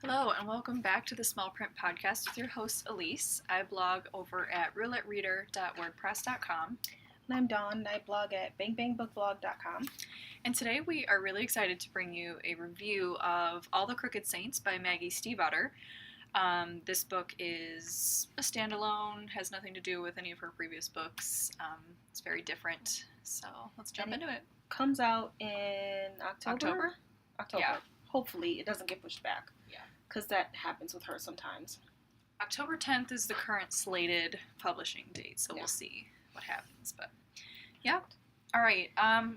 Hello, and welcome back to the Small Print Podcast with your host, Elise. I blog over at roulettereader.wordpress.com. And I'm Dawn, and I blog at bangBangBookBlog.com. And today we are really excited to bring you a review of All the Crooked Saints by Maggie Stiefvater. This book is a standalone, has nothing to do with any of her previous books. It's very different, so let's jump into it. Comes out in October? Yeah. Hopefully it doesn't get pushed back. Yeah. Because that happens with her sometimes. October 10th is the current slated publishing date, so we'll see what happens. But yeah. All right.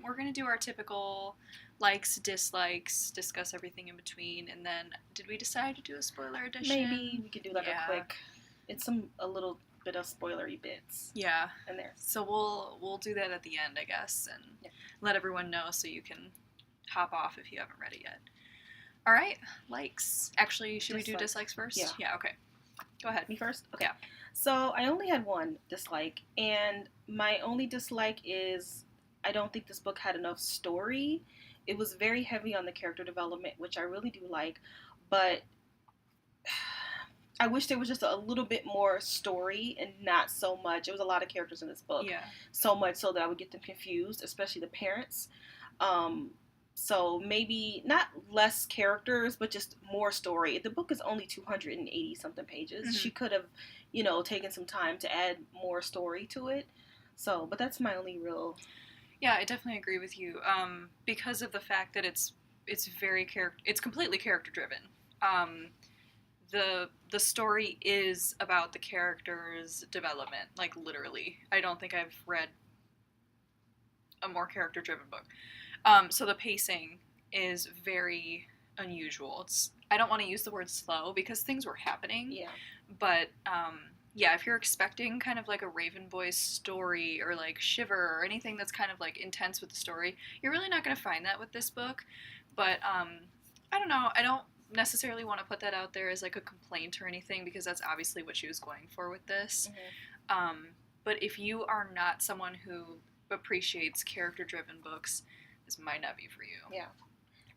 We're going to do our typical likes, dislikes, discuss everything in between, and then did we decide to do a spoiler edition? Maybe we could do a quick. It's a little bit of spoilery bits. Yeah. In there. So we'll do that at the end, I guess, and let everyone know so you can hop off if you haven't read it yet. All right, likes. Actually, should we do dislikes first? Yeah, okay. Go ahead. Me first? Okay. Yeah. So I only had one dislike, and my only dislike is I don't think this book had enough story. It was very heavy on the character development, which I really do like, but I wish there was just a little bit more story and not so much. It was a lot of characters in this book. Yeah. So much so that I would get them confused, especially the parents. So maybe not less characters, but just more story. The book is only 280 something pages. Mm-hmm. She could have, taken some time to add more story to it. So, but that's my only real. Yeah, I definitely agree with you. Because of the fact that it's completely character driven. The story is about the character's development, like literally. I don't think I've read a more character driven book. So the pacing is very unusual. I don't want to use the word slow because things were happening. Yeah. But, if you're expecting kind of like a Raven Boys story or like Shiver or anything that's kind of like intense with the story, you're really not going to find that with this book. But, I don't know. I don't necessarily want to put that out there as like a complaint or anything because that's obviously what she was going for with this. Mm-hmm. But if you are not someone who appreciates character-driven books, this might not be for you. Yeah.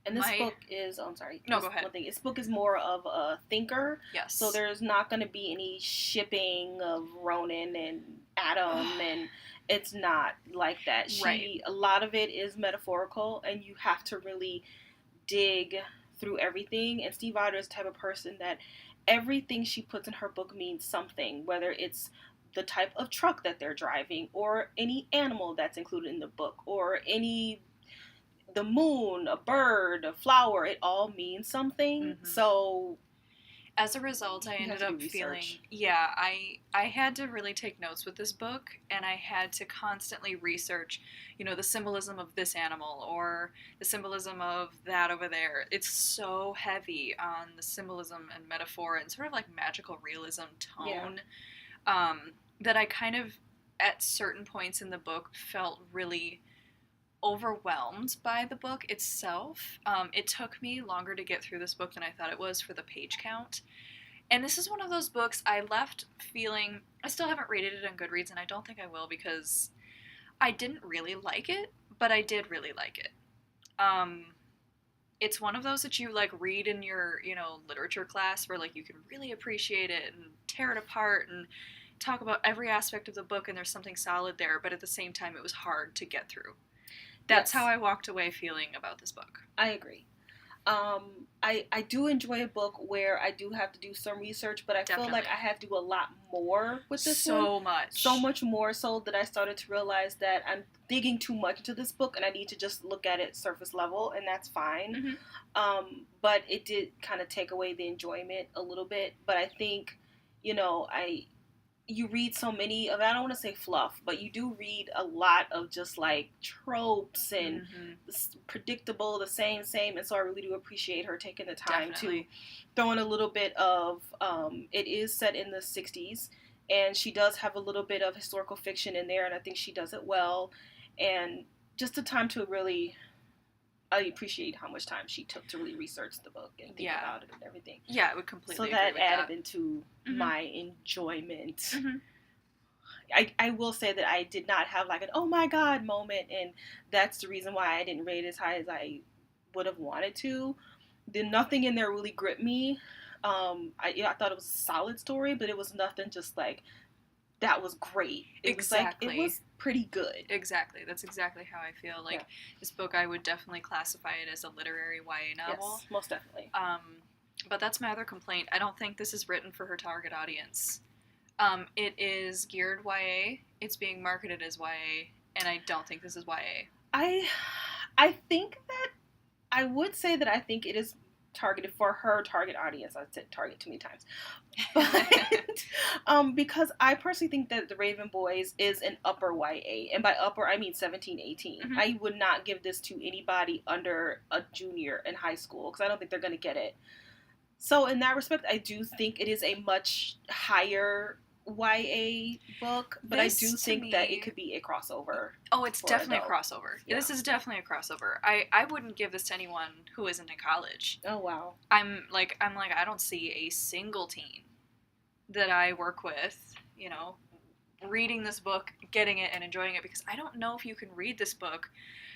And this book is... Oh, I'm sorry. No, go ahead. This book is more of a thinker. Yes. So there's not going to be any shipping of Ronan and Adam, and it's not like that. Right. A lot of it is metaphorical, and you have to really dig through everything. And Stiefvater is the type of person that everything she puts in her book means something, whether it's the type of truck that they're driving, or any animal that's included in the book, or the moon, a bird, a flower, it all means something. Mm-hmm. So as a result, I ended up feeling, I had to really take notes with this book, and I had to constantly research, the symbolism of this animal or the symbolism of that over there. It's so heavy on the symbolism and metaphor and sort of like magical realism tone. Yeah. That I kind of, at certain points in the book, felt really overwhelmed by the book itself. It took me longer to get through this book than I thought it was for the page count. And this is one of those books I left feeling, I still haven't rated it on Goodreads, and I don't think I will because I didn't really like it, but I did really like it. It's one of those that you like read in your, literature class where like you can really appreciate it and tear it apart and talk about every aspect of the book, and there's something solid there, but at the same time it was hard to get through. That's how I walked away feeling about this book. I agree. I do enjoy a book where I do have to do some research, but I feel like I have to do a lot more with this one. So much more so that I started to realize that I'm digging too much into this book and I need to just look at it surface level, and that's fine. Mm-hmm. But it did kind of take away the enjoyment a little bit. But I think, you read so many of, I don't want to say fluff, but you do read a lot of just like tropes and predictable, the same. And so I really do appreciate her taking the time to throw in a little bit of, it is set in the 60s, and she does have a little bit of historical fiction in there, and I think she does it well. And just the time to really, I appreciate how much time she took to really research the book and think about it and everything. Yeah, I would completely agree with that. So that added into my enjoyment. Mm-hmm. I will say that I did not have like an oh my god moment, and that's the reason why I didn't rate it as high as I would have wanted to. Nothing in there really gripped me. I thought it was a solid story, but it was nothing just like that was great. It was like, it was pretty good. Exactly. That's exactly how I feel. Like, this book, I would definitely classify it as a literary YA novel. Yes, most definitely. But that's my other complaint. I don't think this is written for her target audience. It is geared YA. It's being marketed as YA, and I don't think this is YA. I think that I would say that I think it is targeted for her target audience. I said target too many times. But because I personally think that The Raven Boys is an upper YA. And by upper, I mean 17, 18. Mm-hmm. I would not give this to anybody under a junior in high school because I don't think they're going to get it. So in that respect, I do think it is a much higher YA book, but I do think that it could be a crossover. Oh, it's definitely a crossover. Yeah. This is definitely a crossover. I wouldn't give this to anyone who isn't in college. Oh wow. I'm like I don't see a single teen that I work with, you know, reading this book, getting it and enjoying it, because I don't know if you can read this book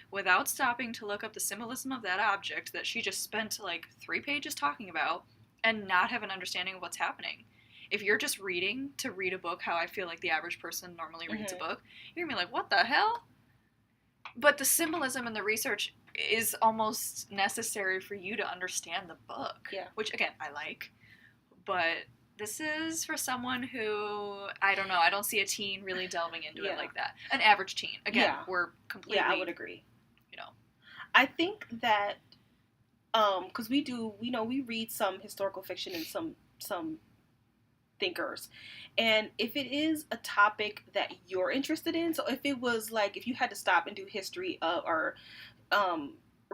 without stopping to look up the symbolism of that object that she just spent like 3 pages talking about and not have an understanding of what's happening. If you're just reading to read a book how I feel like the average person normally reads a book, you're going to be like, what the hell? But the symbolism and the research is almost necessary for you to understand the book. Yeah. Which, again, I like. But this is for someone who, I don't know, I don't see a teen really delving into it like that. An average teen. Again, we're completely... Yeah, I would agree. You know. I think that, because we read some historical fiction and some thinkers, and if it is a topic that you're interested in, so if it was like if you had to stop and do history or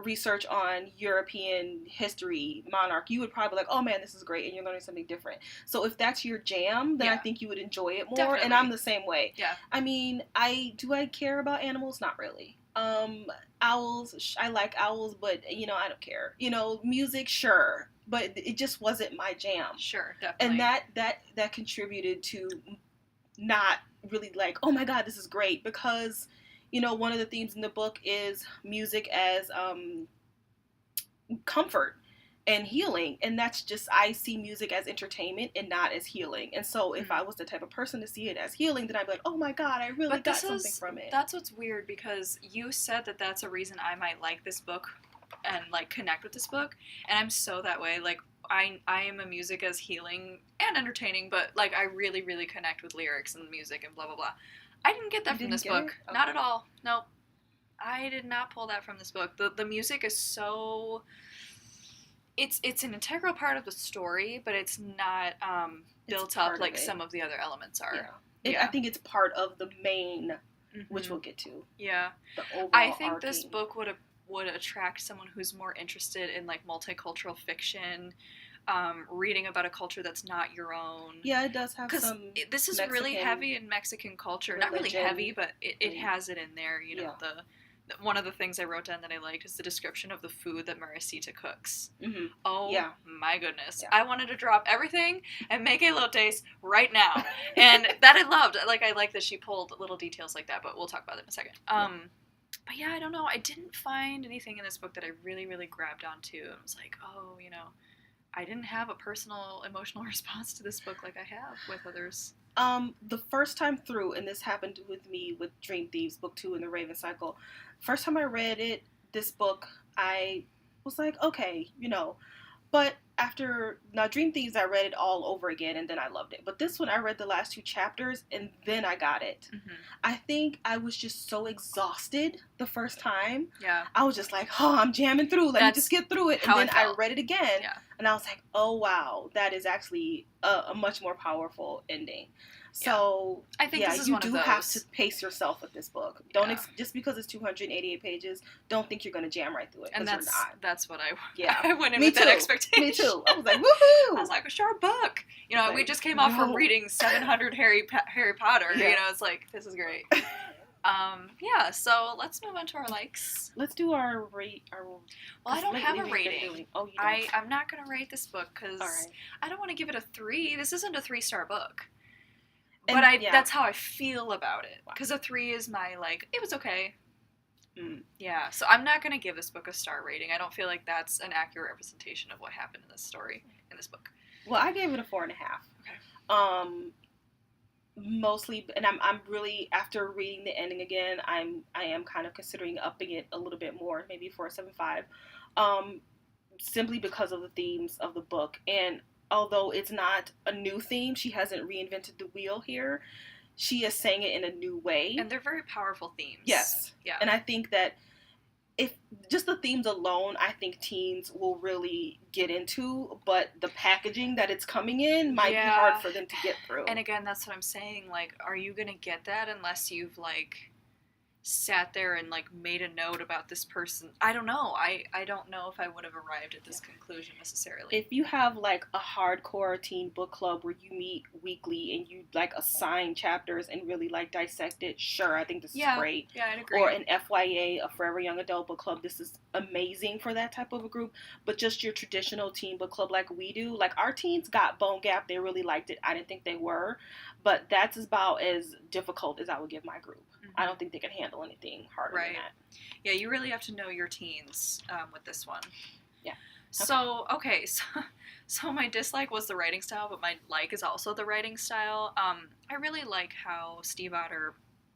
research on European history, monarch, you would probably be like, oh man, this is great, and you're learning something different. So if that's your jam, then I think you would enjoy it more. Definitely. And I'm the same way. Yeah. I mean, I care about animals? Not really. Owls, I like owls, but I don't care. Music, sure, but it just wasn't my jam. Sure, definitely. And that contributed to not really like, oh my god, this is great, because one of the themes in the book is music as comfort and healing, and that's just, I see music as entertainment and not as healing. And so if I was the type of person to see it as healing, then I'd be like, oh my god, I really got something from it. That's what's weird, because you said that that's a reason I might like this book and like connect with this book, and I'm so that way. Like I am a music as healing and entertaining, but like I really, really connect with lyrics and music and blah blah blah. I didn't get that from this book. Okay. Not at all. Nope. I did not pull that from this book. The music is so... It's an integral part of the story, but it's not built up like some of the other elements are. Yeah. I think it's part of the main, which we'll get to. Yeah. The overall I think this book would attract someone who's more interested in like multicultural fiction, reading about a culture that's not your own. Yeah, it does have some. This is really heavy in Mexican culture. Religion. Not really heavy, but it has it in there. One of the things I wrote down that I liked is the description of the food that Marisita cooks. Mm-hmm. Oh my goodness. Yeah. I wanted to drop everything and make elotes right now. And that I loved. Like, I like that she pulled little details like that, but we'll talk about it in a second. But yeah, I don't know. I didn't find anything in this book that I really, really grabbed onto. And was like, oh, I didn't have a personal emotional response to this book like I have with others. The first time through, and this happened with me with Dream Thieves, book 2 in the Raven Cycle. First time I read this book, I was like, okay, but now Dream Thieves, I read it all over again, and then I loved it. But this one, I read the last 2 chapters, and then I got it. Mm-hmm. I think I was just so exhausted the first time. Yeah. I was just like, oh, I'm jamming through. Let me just get through it. And then I read it again, and I was like, oh, wow, that is actually a much more powerful ending. So, I think this is you one of do those. have to pace yourself with this book. Don't just because it's 288 pages, don't think you're going to jam right through it. And that's what I I went in with that expectation. Me too. I was like, woohoo! I was like, a short book. We just came off from reading 700 Harry Potter. Yeah. It's like, this is great. So let's move on to our likes. Let's do our rate. Well, I don't have a rating. Oh, you don't. I'm not going to rate this book because I don't want to give it a 3. This isn't a 3-star book. But that's how I feel about it. Because a 3 is my, like, it was okay. Yeah, so I'm not going to give this book a star rating. I don't feel like that's an accurate representation of what happened in this story, in this book. Well, I gave it a 4.5. Okay. Mostly, and I'm really, after reading the ending again, I am kind of considering upping it a little bit more, maybe 4.75, simply because of the themes of the book. And although it's not a new theme, she hasn't reinvented the wheel here. She is saying it in a new way, and they're very powerful themes. Yes, yeah, and I think that if just the themes alone, I think teens will really get into, but the packaging that it's coming in might be hard for them to get through. And again, that's what I'm saying. Like, are you gonna get that unless you've like sat there and like made a note about this person? I don't know. I don't know if I would have arrived at this conclusion necessarily. If you have like a hardcore teen book club where you meet weekly and you like assign chapters and really like dissect it, sure, I think this is great. Yeah, I'd agree. Or an FYA, a Forever Young Adult Book Club, this is amazing for that type of a group. But just your traditional teen book club like we do, like our teens got Bone Gap, they really liked it. I didn't think they were, but that's about as difficult as I would give my group. I don't think they can handle anything harder than that. Yeah, you really have to know your teens with this one. Yeah. Okay. So my dislike was the writing style, but my like is also the writing style. I really like how Stiefvater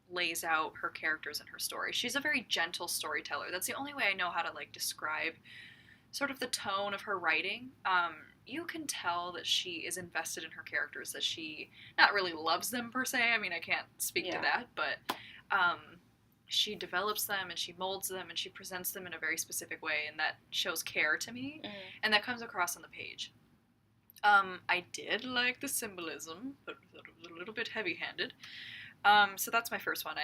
lays out her characters and her story. She's a very gentle storyteller. That's the only way I know how to like describe sort of the tone of her writing. You can tell that she is invested in her characters, that she not really loves them per se. I mean, I can't speak to that, but she develops them and she molds them and she presents them in a very specific way, and that shows care to me, and that comes across on the page. I did like the symbolism, but it was a little bit heavy-handed. So that's my first one.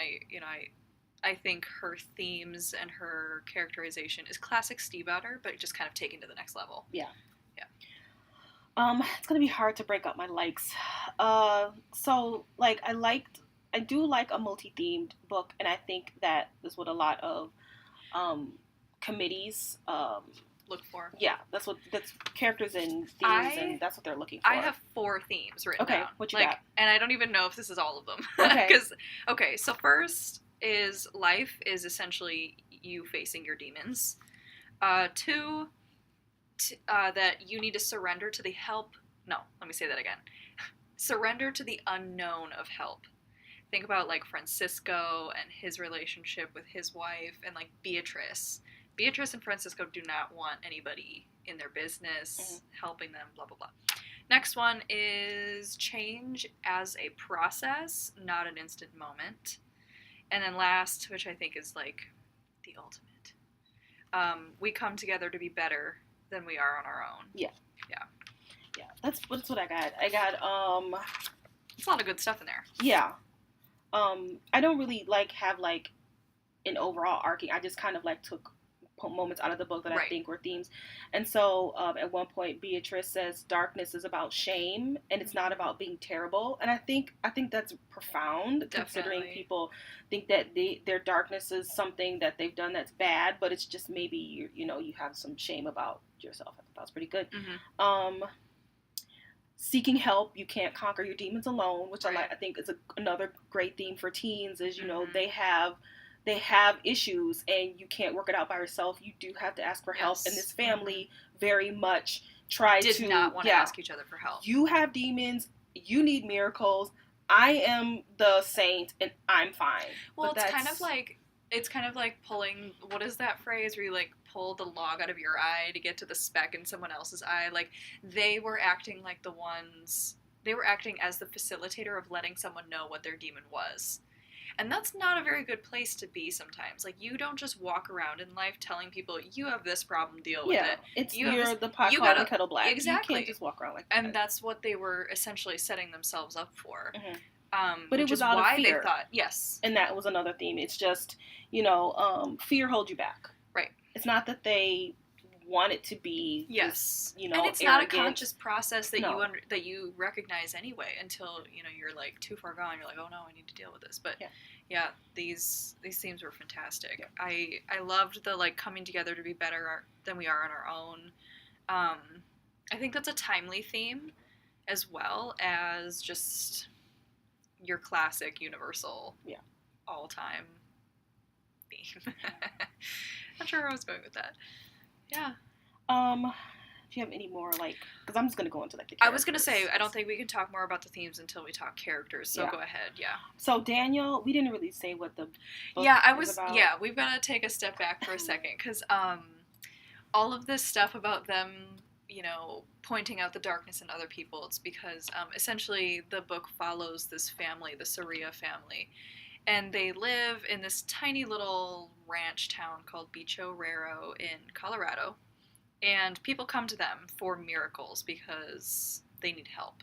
I think her themes and her characterization is classic Stiefvater, but just kind of taken to the next level. Yeah. It's gonna be hard to break up my likes. So like I do like a multi-themed book, and I think that is what a lot of committees look for. Yeah, that's characters and themes, and that's what they're looking for. I have 4 themes written down. Okay, what you got? And I don't even know if this is all of them. Okay. So first is life is essentially you facing your demons. 2, that you need to surrender to the help. No, let me say that again. Surrender to the unknown of help. Think about like Francisco and his relationship with his wife, and like Beatrice. Beatrice and Francisco do not want anybody in their business helping them, blah, blah, blah. Next one is change as a process, not an instant moment. And then last, which I think is like the ultimate, we come together to be better than we are on our own. Yeah. That's what I got. I got There's a lot of good stuff in there. Yeah. I don't really have an overall arcing. I just kind of took moments out of the book that I think were themes. And so at one point Beatrice says darkness is about shame and it's not about being terrible. And I think that's profound. Definitely. Considering people think that their darkness is something that they've done that's bad, but it's just maybe you have some shame about yourself. I thought that was pretty good. Seeking help, you can't conquer your demons alone, which I think is another great theme for teens. Is they have issues and you can't work it out by yourself. You do have to ask for help, and this family very much did not want to ask each other for help. You have demons. You need miracles. I am the saint, and I'm fine. Well, it's kind of like pulling. What is that phrase where you pull the log out of your eye to get to the speck in someone else's eye? Like they were acting like the ones. They were acting as the facilitator of letting someone know what their demon was. And that's not a very good place to be sometimes. Like, you don't just walk around in life telling people, you have this problem, deal with it. You're the pot calling the kettle black. Exactly. You can't just walk around like that. And that's what they were essentially setting themselves up for. But it was out of fear. They thought, yes. And that was another theme. It's just, fear holds you back. Right. It's not that they want it to be and it's arrogant. Not a conscious process that you recognize anyway until you're too far gone. You're like, oh no, I need to deal with this. But yeah, these themes were fantastic. Yeah. I loved the coming together to be better than we are on our own. I think that's a timely theme, as well as just your classic universal all time theme. Not sure where I was going with that. Yeah. Do you have any more, like, because I'm just going to go into, like, the characters. I was going to say, I don't think we can talk more about the themes until we talk characters, so go ahead, So, Daniel, we didn't really say what the book is about. Yeah, we've got to take a step back for a second, because all of this stuff about them, you know, pointing out the darkness in other people, it's because, essentially, the book follows this family, the Soria family, and they live in this tiny little ranch town called Bicho Raro in Colorado. And people come to them for miracles because they need help.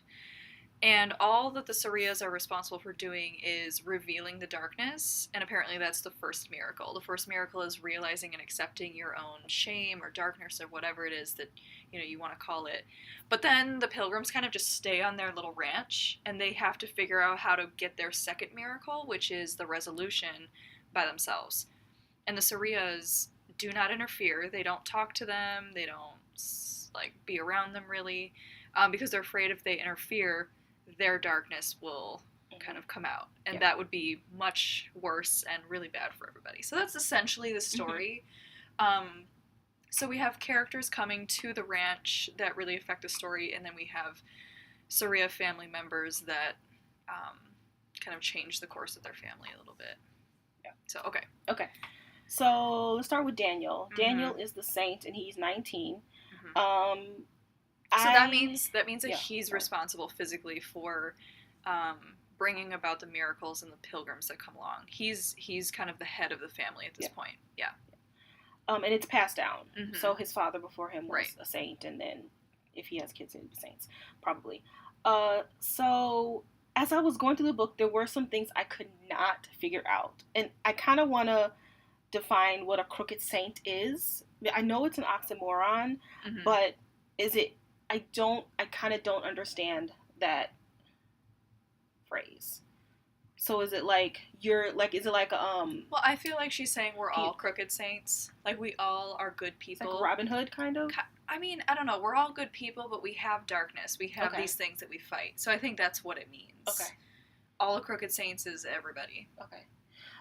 And all that the Sorias are responsible for doing is revealing the darkness. And apparently that's the first miracle. The first miracle is realizing and accepting your own shame or darkness or whatever it is that, you know, you want to call it. But then the pilgrims kind of just stay on their little ranch and they have to figure out how to get their second miracle, which is the resolution by themselves. And the Sorias do not interfere. They don't talk to them. They don't, like, be around them, really, because they're afraid if they interfere, their darkness will kind of come out. And that would be much worse and really bad for everybody. So that's essentially the story. So we have characters coming to the ranch that really affect the story, and then we have Soria family members that kind of change the course of their family a little bit. Yeah. So, okay. So, let's start with Daniel. Daniel is the saint, and he's 19. So that means that he's responsible physically for bringing about the miracles and the pilgrims that come along. He's kind of the head of the family at this point. Yeah. And it's passed down. So his father before him was a saint, and then if he has kids, he'll be saints, probably. So as I was going through the book, there were some things I could not figure out, and I kind of want to define what a crooked saint is. I know it's an oxymoron, but is it? I kind of don't understand that phrase. So is it like is it like well, I feel like she's saying we're all crooked saints. Like, we all are good people. Like Robin Hood, kind of? I mean, I don't know. We're all good people, but we have darkness. We have these things that we fight. So I think that's what it means. Okay. All the crooked saints is everybody. Okay.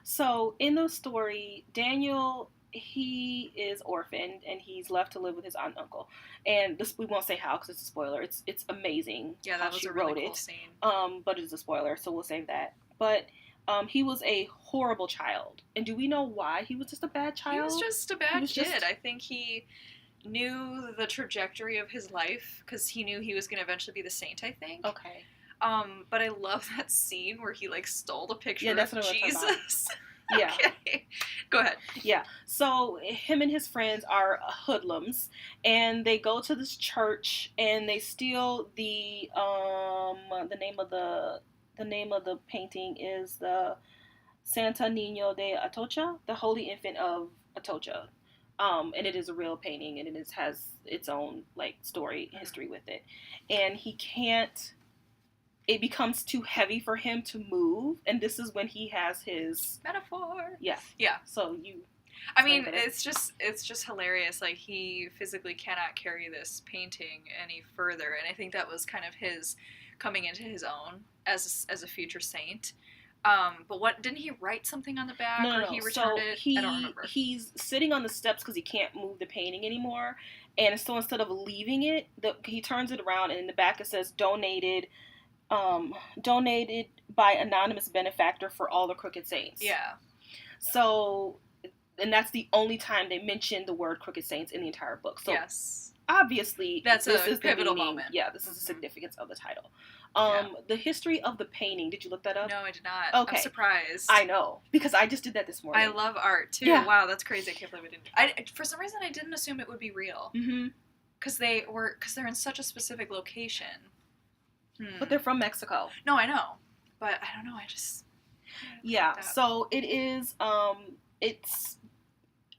So, in the story, Daniel, he is orphaned, and he's left to live with his aunt and uncle. And this, we won't say how, because it's a spoiler. It's amazing. Yeah, that was a really cool scene. But it's a spoiler, so we'll save that. But he was a horrible child. And do we know why he was just a bad child? He was just a bad kid. I think he knew the trajectory of his life, because he knew he was going to eventually be the saint, I think. Okay. But I love that scene where he, like, stole the picture that's of what Jesus. Yeah. Okay. Go ahead. Yeah. So him and his friends are hoodlums, and they go to this church and they steal the name of the painting is the Santa Niño de Atocha, the Holy Infant of Atocha. And it is a real painting, and it has its own, like, story history with it. And he can't. It becomes too heavy for him to move, and this is when he has his metaphor. Yeah. So I mean, it's just hilarious. Like, he physically cannot carry this painting any further, and I think that was kind of his coming into his own as a future saint. But what didn't he write something on the back? No. He returned it. I don't remember. He's sitting on the steps because he can't move the painting anymore, and so instead of leaving it, he turns it around, and in the back it says donated by anonymous benefactor for all the crooked saints. Yeah. So, and that's the only time they mention the word crooked saints in the entire book. So yes. Obviously, this is a pivotal moment. Yeah, this is the significance of the title. The history of the painting. Did you look that up? No, I did not. Okay. I'm surprised. I know, because I just did that this morning. I love art too. Yeah. Wow, that's crazy. I can't believe I didn't. For some reason, I didn't assume it would be real. Because they're in such a specific location. But they're from Mexico. No, I know. But I don't know, Yeah, so it is,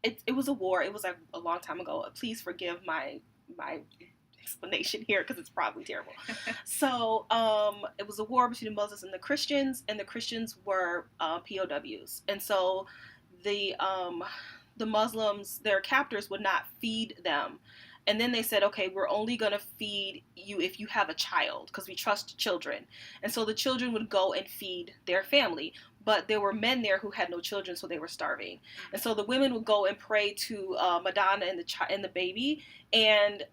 it was a war. It was like a long time ago. Please forgive my explanation here, because it's probably terrible. So, it was a war between the Muslims and the Christians were POWs. And so the Muslims, their captors, would not feed them. And then they said, okay, we're only going to feed you if you have a child, because we trust children. And so the children would go and feed their family. but there were men there who had no children, so they were starving. And so the women would go and pray to Madonna and the baby, and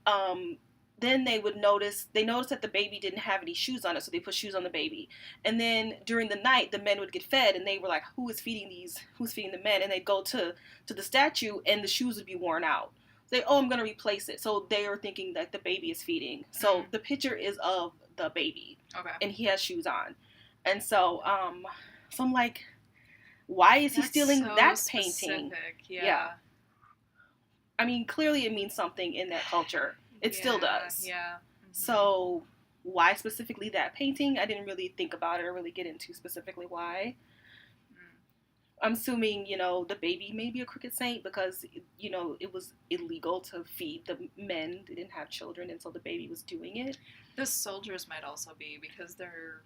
then they noticed that the baby didn't have any shoes on it, so they put shoes on the baby. And then during the night, the men would get fed, and they were like, who's feeding the men? And they'd go to the statue, and the shoes would be worn out. They, I'm going to replace it. So they are thinking that the baby is feeding. So the picture is of the baby. Okay. And he has shoes on. And so I'm like, why is he stealing that painting? Yeah. I mean, clearly it means something in that culture. It still does. Yeah. Mm-hmm. So why specifically that painting? I didn't really think about it or really get into specifically why. I'm assuming, the baby may be a crooked saint because, it was illegal to feed the men. They didn't have children, and so the baby was doing it. The soldiers might also be, because they're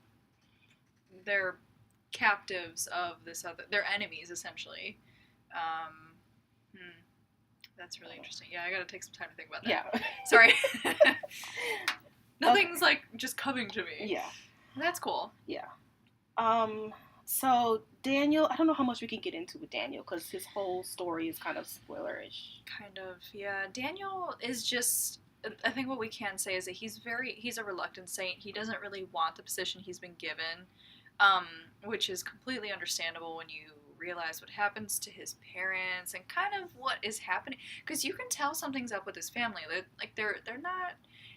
captives of this other... They're enemies, essentially. That's really interesting. Yeah, I gotta take some time to think about that. Yeah. Sorry. Nothing's, just coming to me. Yeah. That's cool. Yeah. So Daniel, I don't know how much we can get into with Daniel because his whole story is kind of spoilerish. Kind of, yeah. Daniel is just, I think what we can say is that he's a reluctant saint. He doesn't really want the position he's been given, which is completely understandable when you realize what happens to his parents and kind of what is happening. Because you can tell something's up with his family. They're not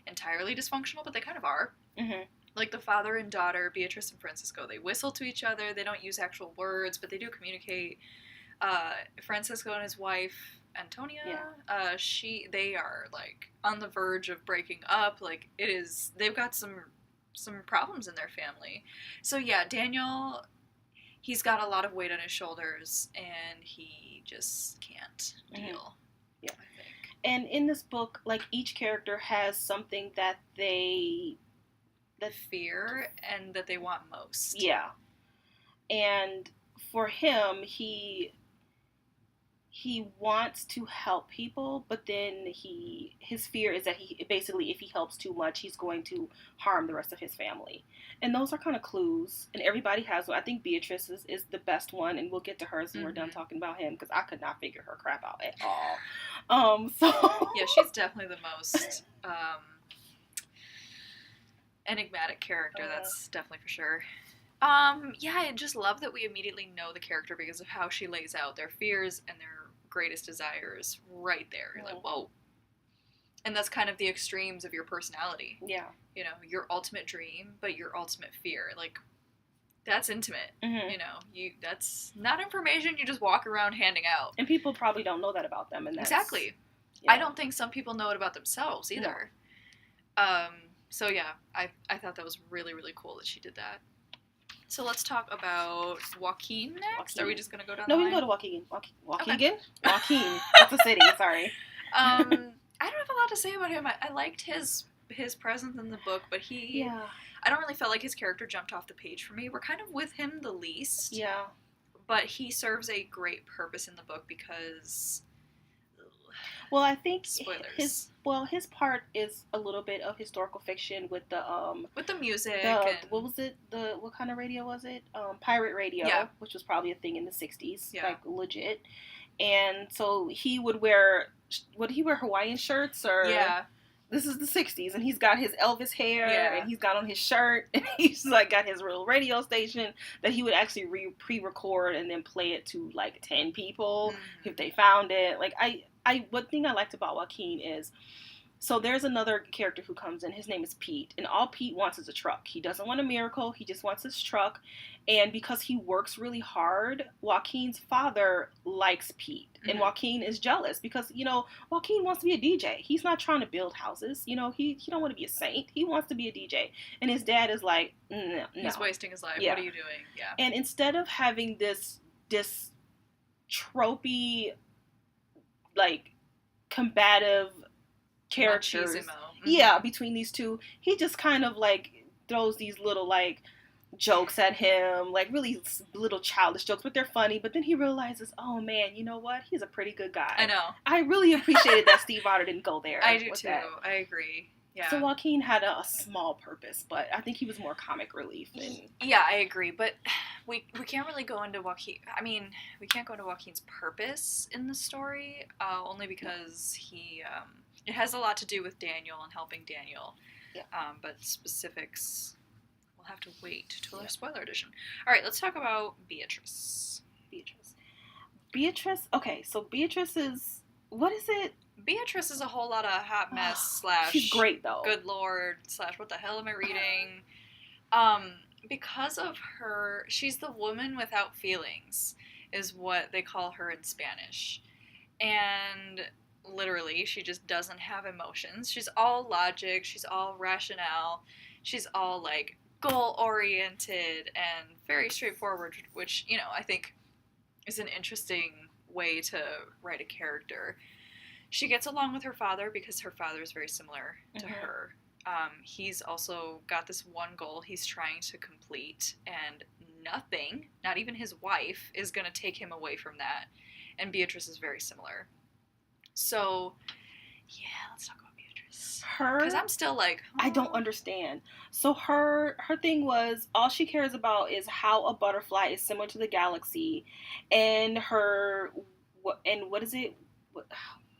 entirely dysfunctional, but they kind of are. Mm-hmm. Like the father and daughter, Beatrice and Francisco, they whistle to each other. They don't use actual words, but they do communicate. Francisco and his wife, Antonia, they are on the verge of breaking up. They've got some problems in their family. So yeah, Daniel, he's got a lot of weight on his shoulders, and he just can't deal. Yeah, I think. And in this book, each character has something that they fear and that they want most. Yeah. And for him, he wants to help people, but then his fear is that if he helps too much, he's going to harm the rest of his family. And those are kind of clues, and everybody has one. I think Beatrice is the best one, and we'll get to hers when we're done talking about him, because I could not figure her crap out at all. Yeah, she's definitely the most enigmatic character, that's definitely for sure. Yeah, I just love that we immediately know the character because of how she lays out their fears and their greatest desires right there. You're like, whoa. And that's kind of the extremes of your personality. Yeah. Your ultimate dream, but your ultimate fear. That's intimate. Mm-hmm. That's not information you just walk around handing out. And people probably don't know that about them. And exactly. Yeah. I don't think some people know it about themselves either. No. So yeah, I thought that was really, really cool that she did that. So let's talk about Joaquin next. Are we just going to go down the line? No, we can go to Joaquin. Joaquin? Okay. Joaquin. That's a city, sorry. I don't have a lot to say about him. I liked his presence in the book, but I don't really feel like his character jumped off the page for me. We're kind of with him the least. Yeah. But he serves a great purpose in the book because... Well, I think spoilers. His part is a little bit of historical fiction with the music. What was it? What kind of radio was it? Pirate radio, which was probably a thing in the 60s, legit. And so he would he wear Hawaiian shirts or? Yeah. This is the 60s, and he's got his Elvis hair, and he's got on his shirt, and he's got his real radio station that he would actually pre-record and then play it to 10 people if they found it. One thing I liked about Joaquin is, so there's another character who comes in. His name is Pete, and all Pete wants is a truck. He doesn't want a miracle. He just wants his truck, and because he works really hard, Joaquin's father likes Pete, and Joaquin is jealous because, Joaquin wants to be a DJ. He's not trying to build houses. He don't want to be a saint. He wants to be a DJ, and his dad is like, no. He's wasting his life. Yeah. What are you doing? Yeah. And instead of having this tropey, combative characters, between these two, he just kind of throws these little jokes at him, really little childish jokes, but they're funny. But then he realizes, oh man, you know what? He's a pretty good guy. I know. I really appreciated that Stiefvater didn't go there. I do too. That. I agree. Yeah. So Joaquin had a small purpose, but I think he was more comic relief. Yeah, I agree, but we can't really go into Joaquin. I mean, we can't go into Joaquin's purpose in the story, only because he it has a lot to do with Daniel and helping Daniel. Yeah. But specifics, we'll have to wait till our spoiler edition. All right, let's talk about Beatrice. Beatrice. Okay, so Beatrice is, what is it? Beatrice is a whole lot of hot mess / She's great though. Good lord / what the hell am I reading? Because of her, she's the woman without feelings, is what they call her in Spanish. And literally, she just doesn't have emotions. She's all logic, she's all rationale, she's all like goal oriented and very straightforward, which, you know, I think is an interesting way to write a character. She gets along with her father because her father is very similar to her. He's also got this one goal he's trying to complete, and nothing, not even his wife, is going to take him away from that. And Beatrice is very similar. So, yeah, let's talk about Beatrice. Because I'm still like, I don't understand. So her thing was, all she cares about is how a butterfly is similar to the galaxy, and what is it?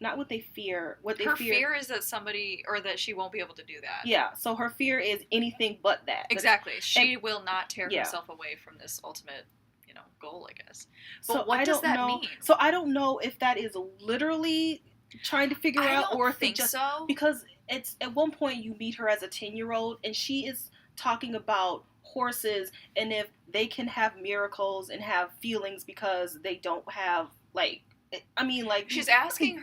Not what they fear. What they her fear is that somebody, or that she won't be able to do that. Yeah, so her fear is anything but that. Exactly. She will not tear herself away from this ultimate, you know, goal, I guess. But so what does that mean? So I don't know if that is literally trying to figure out, or if think so. Because it's at one point you meet her as a 10-year-old, and she is talking about horses and if they can have miracles and have feelings because they don't have, like, I mean, like, she's asking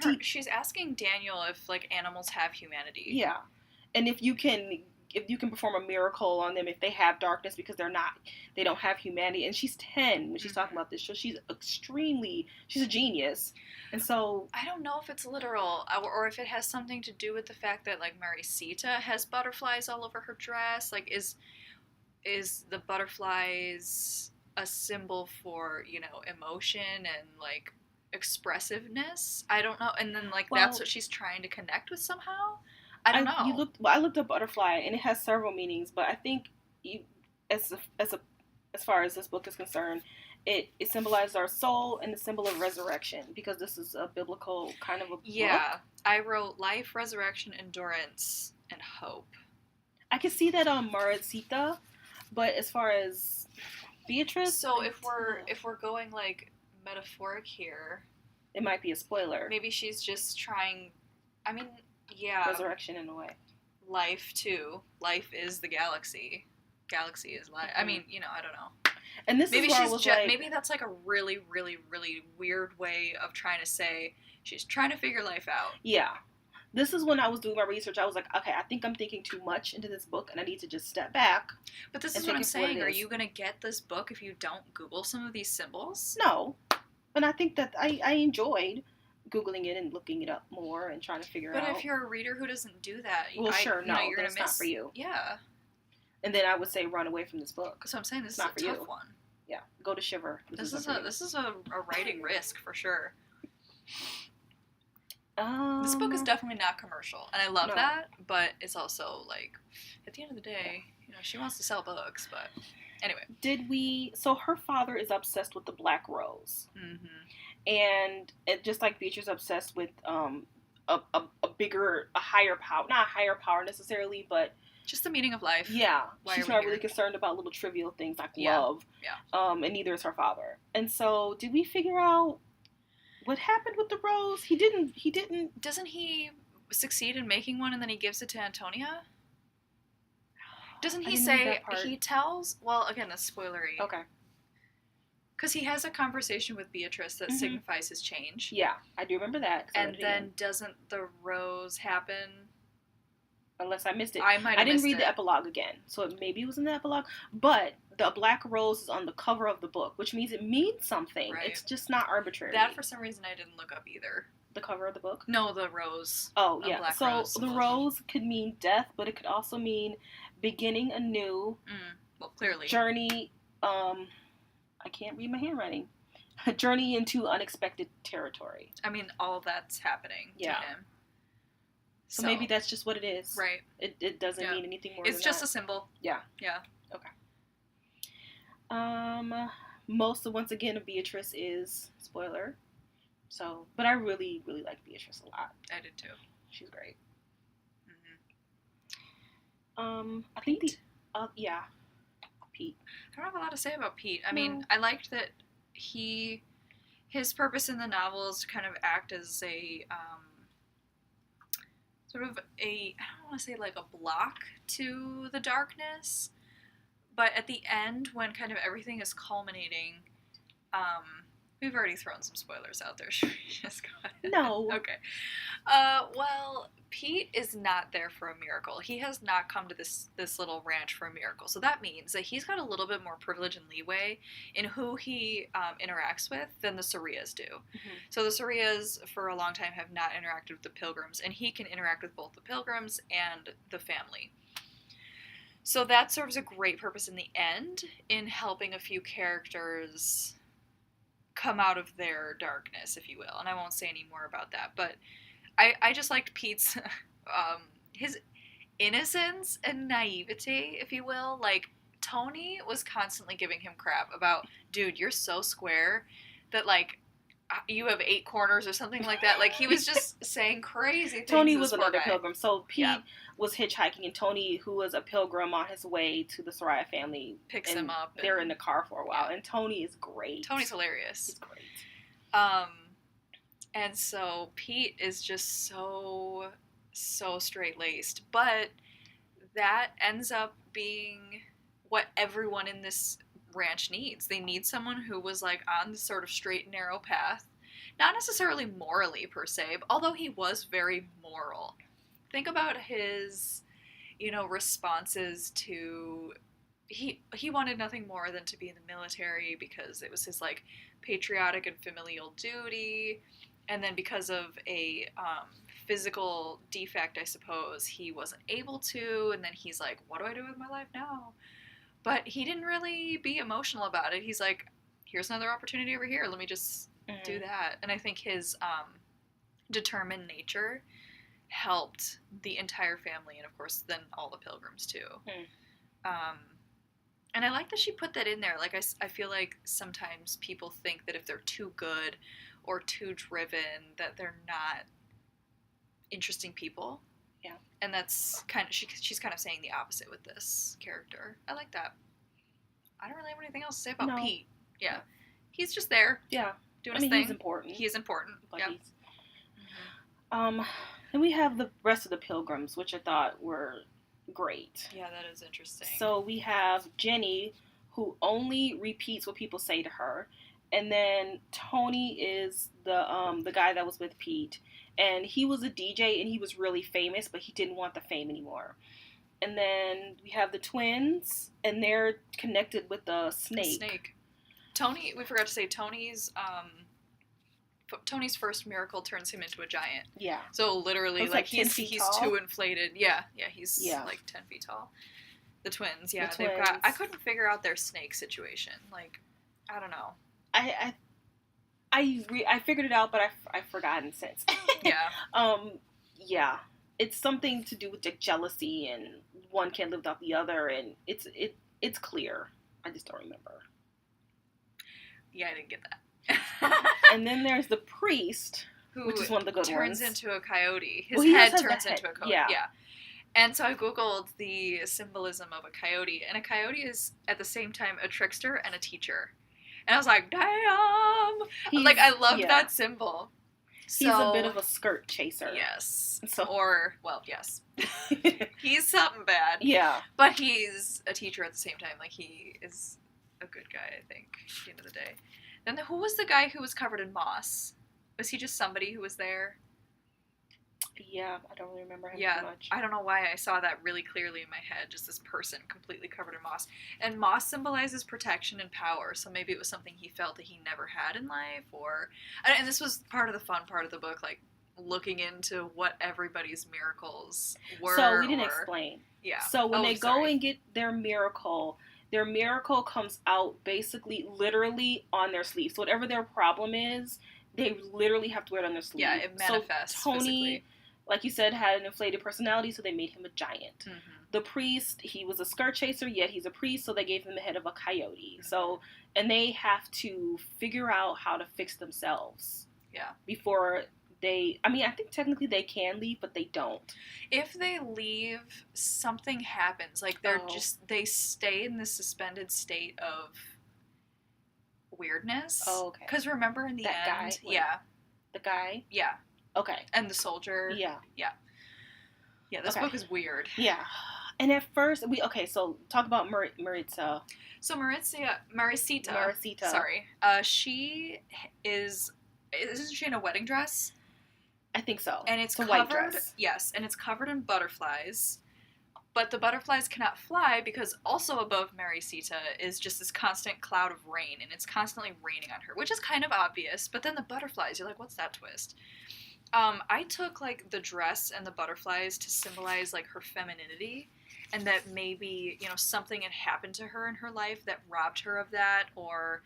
Daniel if, like, animals have humanity. Yeah. And if you can perform a miracle on them if they have darkness, because they don't have humanity. And she's 10 when she's talking about this. So she's a genius. And so I don't know if it's literal, or if it has something to do with the fact that, like, Marisita has butterflies all over her dress. Like, is the butterflies a symbol for, you know, emotion and, like, expressiveness? I don't know. And then, like, that's what she's trying to connect with somehow. I don't know. I looked up butterfly, and it has several meanings, but I think as far as this book is concerned, it symbolizes our soul and the symbol of resurrection, because this is a biblical kind of a book. I wrote life, resurrection, endurance, and hope. I can see that on Marisita, but as far as Beatrice, so if we're going, like, metaphoric here, it might be a spoiler. Maybe she's just trying, I mean, yeah, resurrection in a way. Life too. Life is the galaxy. Galaxy is life. I mean, you know, I don't know. And this maybe is where I was like, maybe that's, like, a really, really, really weird way of trying to say she's trying to figure life out. Yeah. This is when I was doing my research. I was like, okay, I think I'm thinking too much into this book, and I need to just step back. But this is what I'm saying. Are you going to get this book if you don't Google some of these symbols? No. And I think that I enjoyed Googling it and looking it up more and trying to figure out. But if you're a reader who doesn't do that, you're going to miss. Not for you. Yeah. And then I would say run away from this book. So I'm saying this is a tough one. Yeah. Go to Shiver. This is a writing risk for sure. This book is definitely not commercial, and I love that, but it's also, like, at the end of the day, you know, she wants to sell books, but anyway. So her father is obsessed with the Black Rose. Mm-hmm. And just like Beatrice obsessed with a higher power, not a higher power necessarily, but just the meaning of life. Yeah. She's not really concerned about little trivial things like love. Yeah. And neither is her father. And so did we figure out what happened with the rose? He didn't. Doesn't he succeed in making one and then he gives it to Antonia? Doesn't he say, he tells, well, again, that's spoilery. Okay. Because he has a conversation with Beatrice that signifies his change. Yeah, I do remember that. And then doesn't the rose happen? Unless I missed it. I didn't read the epilogue again, so maybe it was in the epilogue. But the Black Rose is on the cover of the book, which means it means something. Right. It's just not arbitrary. That, for some reason, I didn't look up either. The cover of the book? No, the rose. Oh, yeah. Black so rose the rose could mean death, but it could also mean beginning anew. Well, clearly. Journey, I can't read my handwriting. A journey into unexpected territory. I mean, all of that's happening to him. So maybe that's just what it is. Right. It doesn't mean anything more. It's just a symbol. Yeah. Yeah. Okay. Once again, Beatrice is spoiler. So, but I really, really like Beatrice a lot. I did too. She's great. Mm-hmm. I think Pete. I don't have a lot to say about Pete. I mean, I liked that his purpose in the novel is to kind of act as a sort of I don't want to say like a block to the darkness, but at the end when kind of everything is culminating, we've already thrown some spoilers out there. Should we just go ahead? No. Okay. Well, Pete is not there for a miracle. He has not come to this little ranch for a miracle. So that means that he's got a little bit more privilege and leeway in who he interacts with than the Sarias do. Mm-hmm. So the Sarias, for a long time, have not interacted with the Pilgrims, and he can interact with both the Pilgrims and the family. So that serves a great purpose in the end in helping a few characters come out of their darkness, if you will. And I won't say any more about that, but I just liked Pete's his innocence and naivety, if you will. Like, Tony was constantly giving him crap about, dude, you're so square that, like, you have 8 corners or something like that. Like, he was just saying crazy things. Tony was another pilgrim. So Pete was hitchhiking, and Tony, who was a pilgrim on his way to the Soraya family, picks him up. They're in the car for a while, and Tony is great. Tony's hilarious. He's great. And so Pete is just so straight-laced. But that ends up being what everyone in this ranch needs. They need someone who was, like, on the sort of straight and narrow path. Not necessarily morally, per se, although he was very moral. Think about his, responses to... He wanted nothing more than to be in the military because it was his, like, patriotic and familial duty. And then because of a physical defect, I suppose, he wasn't able to. And then he's like, what do I do with my life now? But he didn't really be emotional about it. He's like, here's another opportunity over here. Let me just do that. And I think his determined nature helped the entire family. And, of course, then all the pilgrims, too. And I like that she put that in there. Like, I feel like sometimes people think that if they're too good or too driven, that they're not interesting people. Yeah. And that's kind of, she's kind of saying the opposite with this character. I like that. I don't really have anything else to say about Pete. Yeah. He's just there. Yeah. Doing his thing. He's important. He is important. Yeah. Then we have the rest of the pilgrims, which I thought were great. Yeah, that is interesting. So we have Jenny, who only repeats what people say to her. And then Tony is the guy that was with Pete. And he was a DJ, and he was really famous, but he didn't want the fame anymore. And then we have the twins, and they're connected with the snake. Tony, we forgot to say, Tony's first miracle turns him into a giant. Yeah. So literally, like he's tall. Too inflated. Yeah, he's like 10 feet tall. The twins, yeah. The twins. I couldn't figure out their snake situation. Like, I don't know. I figured it out, but I've forgotten since. Yeah. Yeah. It's something to do with jealousy, and one can't live without the other, and it's clear. I just don't remember. Yeah, I didn't get that. And then there's the priest, which is one of the good turns ones. Into a coyote. His head turns into a coyote. Yeah. And so I googled the symbolism of a coyote, and a coyote is at the same time a trickster and a teacher. And I was like, damn! I love that symbol. He's a bit of a skirt chaser. Yes. So. Yes. He's something bad. Yeah. But he's a teacher at the same time. Like, he is a good guy, I think, at the end of the day. Then who was the guy who was covered in moss? Was he just somebody who was there? Yeah, I don't really remember him too much. I don't know why I saw that really clearly in my head, just this person completely covered in moss. And moss symbolizes protection and power, so maybe it was something he felt that he never had in life, and this was part of the fun part of the book, like, looking into what everybody's miracles were. So, we didn't explain. Yeah. So, when they go and get their miracle comes out basically literally on their sleeve. So, whatever their problem is, they literally have to wear it on their sleeve. Yeah, it manifests so Tony, physically. like you said, had an inflated personality, so they made him a giant. Mm-hmm. The priest, he was a skirt chaser, yet he's a priest, so they gave him the head of a coyote. Mm-hmm. So, and they have to figure out how to fix themselves. Yeah. Before they, I mean, I think technically they can leave, but they don't. If they leave, something happens. Like, they stay in this suspended state of weirdness. Oh, okay. Because remember in the end? Guy? Yeah. The guy? Yeah. Okay. And the soldier? Yeah. Yeah. Yeah, this book is weird. Yeah. And at first, so talk about Maritza. So Marisita. Sorry. She isn't she in a wedding dress? I think so. And it's a covered, white dress. Yes, and it's covered in butterflies. But the butterflies cannot fly because also above Marisita is just this constant cloud of rain, and it's constantly raining on her, which is kind of obvious. But then the butterflies, you're like, what's that twist? I took, like, the dress and the butterflies to symbolize, like, her femininity, and that maybe, you know, something had happened to her in her life that robbed her of that, or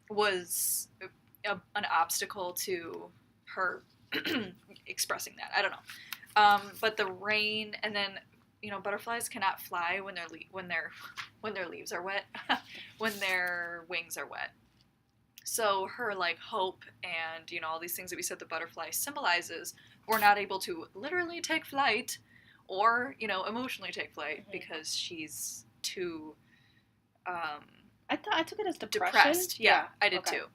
was an obstacle to her expressing that. I don't know. But the rain, and then, you know, butterflies cannot fly when their leaves are wet, when their wings are wet. So her, like, hope and, you know, all these things that we said the butterfly symbolizes were not able to literally take flight or, you know, emotionally take flight because she's too I took it as depressed. Yeah, I did too.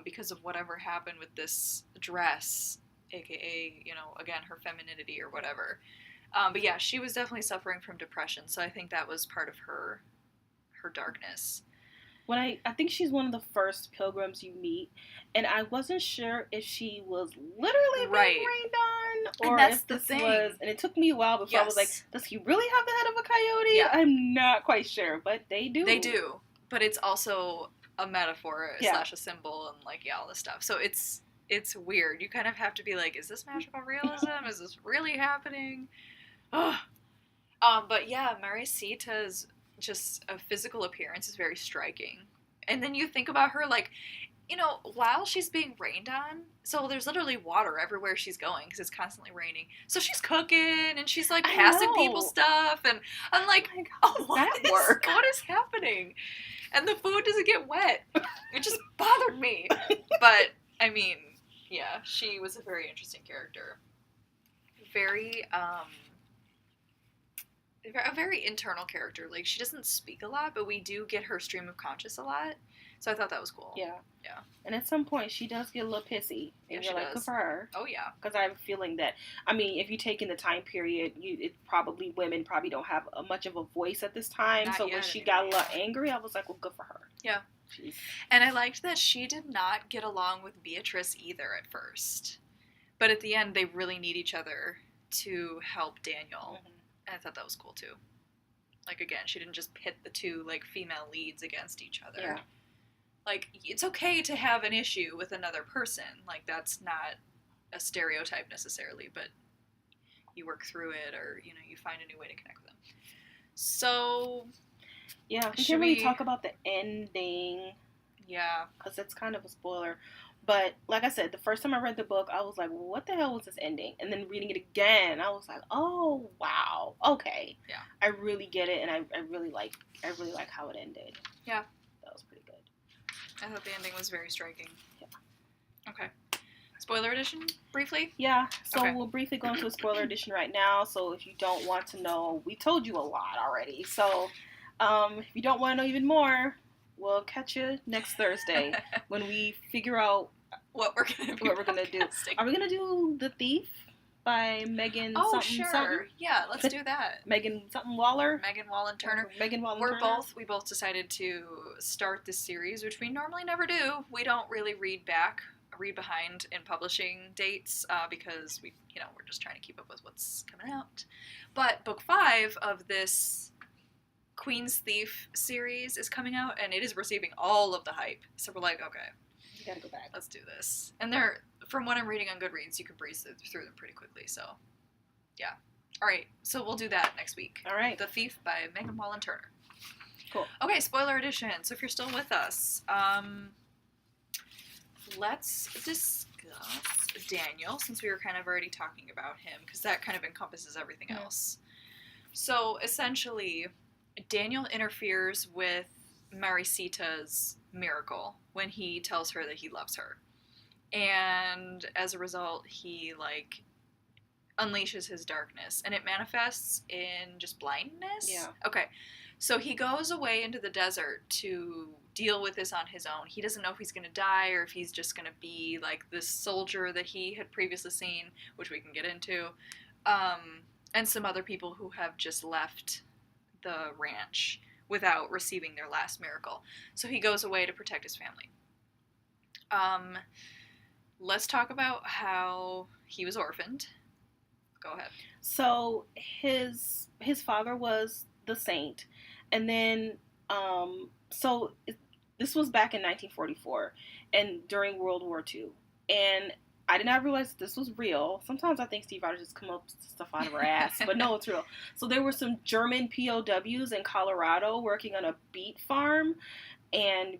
Because of whatever happened with this dress, aka, you know, again, her femininity or whatever. But yeah, she was definitely suffering from depression, so I think that was part of her darkness. When I think she's one of the first pilgrims you meet, and I wasn't sure if she was literally being rained on, or if this was, and it took me a while before I was like, does he really have the head of a coyote? Yeah. I'm not quite sure, but they do. They do, but it's also a metaphor / a symbol, and, like, all this stuff. So it's weird. You kind of have to be like, is this magical realism? Is this really happening? But yeah, Marisita's just a physical appearance is very striking. And then you think about her, like, you know, while she's being rained on, so there's literally water everywhere she's going because it's constantly raining. So she's cooking and she's, like, passing people stuff, and I'm like, what is happening? And the food doesn't get wet. It just bothered me. But I mean, yeah, she was a very interesting character. A very internal character. Like, she doesn't speak a lot, but we do get her stream of conscious a lot. So I thought that was cool. Yeah. Yeah. And at some point, she does get a little pissy. And you're like, good for her. Oh, yeah. Because I have a feeling that, I mean, if you take in the time period, women probably don't have much of a voice at this time. Not so when she got a little angry, I was like, well, good for her. Yeah. Jeez. And I liked that she did not get along with Beatrice either at first. But at the end, they really need each other to help Daniel. Mm-hmm. And I thought that was cool, too. Like, again, she didn't just pit the two, like, female leads against each other. Yeah. Like, it's okay to have an issue with another person. Like, that's not a stereotype necessarily, but you work through it, or, you know, you find a new way to connect with them. So, yeah, we can't really talk about the ending. Yeah. Because it's kind of a spoiler. But, like I said, the first time I read the book, I was like, well, what the hell was this ending? And then reading it again, I was like, oh, wow. Okay. Yeah. I really get it, and I really like how it ended. Yeah. That was pretty good. I thought the ending was very striking. Yeah. Okay. Spoiler edition, briefly? Yeah. So we'll briefly go into a spoiler edition right now. So if you don't want to know, we told you a lot already. So if you don't want to know even more, we'll catch you next Thursday when we figure out what we're gonna do. Are we gonna do The Thief by Megan? Oh, sure. Yeah, let's do that. Megan something Waller. Megan Wallen Turner. We both decided to start this series, which we normally never do. We don't really read behind in publishing dates because we're just trying to keep up with what's coming out. But book 5 of this Queen's Thief series is coming out, and it is receiving all of the hype. So we're like, okay, you gotta go back. Let's do this. And they're, from what I'm reading on Goodreads, you can breeze through them pretty quickly. So, yeah. All right. So we'll do that next week. All right. The Thief by Megan Wallen Turner. Cool. Okay, spoiler edition. So if you're still with us, let's discuss Daniel, since we were kind of already talking about him, because that kind of encompasses everything else. So, essentially, Daniel interferes with Maricita's miracle when he tells her that he loves her. And as a result, he, like, unleashes his darkness. And it manifests in just blindness? Yeah. Okay. So he goes away into the desert to deal with this on his own. He doesn't know if he's going to die or if he's just going to be like this soldier that he had previously seen, which we can get into, and some other people who have just left the ranch without receiving their last miracle. So he goes away to protect his family. Let's talk about how he was orphaned. Go ahead. So his father was the saint, and then this was back in 1944 and during World War II, and I did not realize this was real. Sometimes I think Stiefvater just come up with stuff out of her ass, but no, it's real. So there were some German POWs in Colorado working on a beet farm, and